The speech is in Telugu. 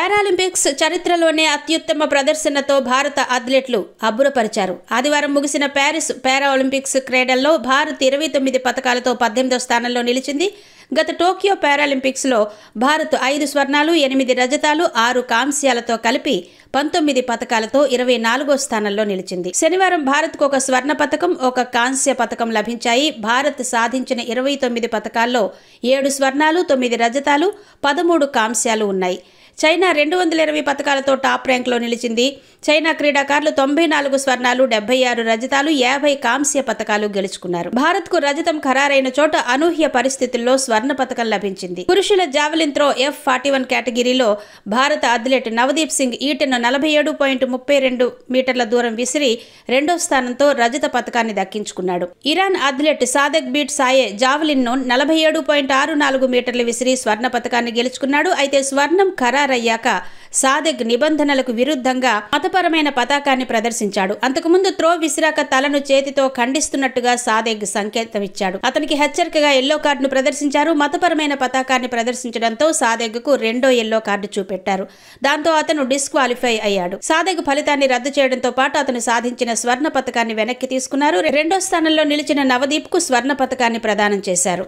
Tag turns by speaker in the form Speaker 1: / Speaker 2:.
Speaker 1: పారాలింపిక్స్ చరిత్రలోనే అత్యుత్తమ ప్రదర్శనతో భారత అథ్లెట్లు అబ్బురపరిచారు. ఆదివారం ముగిసిన ప్యారిస్ పారాలింపిక్స్ క్రీడల్లో భారత్ 29 పతకాలతో 18వ స్థానంలో నిలిచింది. గత టోక్యో పారాలింపిక్స్లో భారత్ 5 స్వర్ణాలు, 8 రజతాలు, 6 కాంస్యాలతో కలిపి 19 పతకాలతో 24వ స్థానంలో నిలిచింది. శనివారం భారత్కు ఒక స్వర్ణ పతకం, ఒక కాంస్య పతకం లభించాయి. భారత్ సాధించిన 29 పతకాల్లో 7 స్వర్ణాలు, 9 రజతాలు, 13 కాంస్యాలు ఉన్నాయి. చైనా 220 పతకాలతో టాప్ ర్యాంక్లో నిలిచింది. చైనా క్రీడాకారులు 94 స్వర్ణాలు, 76 రజతాలు, 50 కాంస్య పతకాలు గెలుచుకున్నారు. భారత్కు రజతం ఖరారైన చోట అనూహ్య పరిస్థితుల్లో స్వర్ణ పతకం లభించింది. పురుషుల జావెలిన్ త్రో F41 కేటగిరీలో భారత అథ్లెట్ నవదీప్ సింగ్ ఈటెను 47.32 మీటర్ల దూరం విసిరి 2వ స్థానంతో రజత పతకాన్ని దక్కించుకున్నాడు. ఇరాన్ అథ్లెట్ సాదెక్ బీట్ సాయే జావెలిన్ ను 47.64 మీటర్లు విసిరి స్వర్ణ పతకాన్ని గెలుచుకున్నాడు. అయితే స్వర్ణం ఖరారయ్యాక సాదెక్ నిబంధనలకు విరుద్ధంగా మతపరమైన పతాకాన్ని ప్రదర్శించాడు. అంతకుముందు త్రో విసిరాక తలను చేతితో ఖండిస్తున్నట్టుగా సాదెక్ సంకేతమిచ్చాడు. అతనికి హెచ్చరికగా ఎల్లో కార్డును ప్రదర్శించారు. మతపరమైన పతాకాన్ని ప్రదర్శించడంతో సాదెక్ కు రెండో ఎల్లో కార్డు చూపెట్టారు. దాంతో అతను డిస్క్వాలిఫై అయ్యాడు. సాదెక్ ఫలితాన్ని రద్దు చేయడంతో పాటు అతను సాధించిన స్వర్ణ పతకాన్ని వెనక్కి తీసుకున్నారు. 2వ స్థానంలో నిలిచిన నవదీప్ కు స్వర్ణ పతకాన్ని ప్రదానం చేశారు.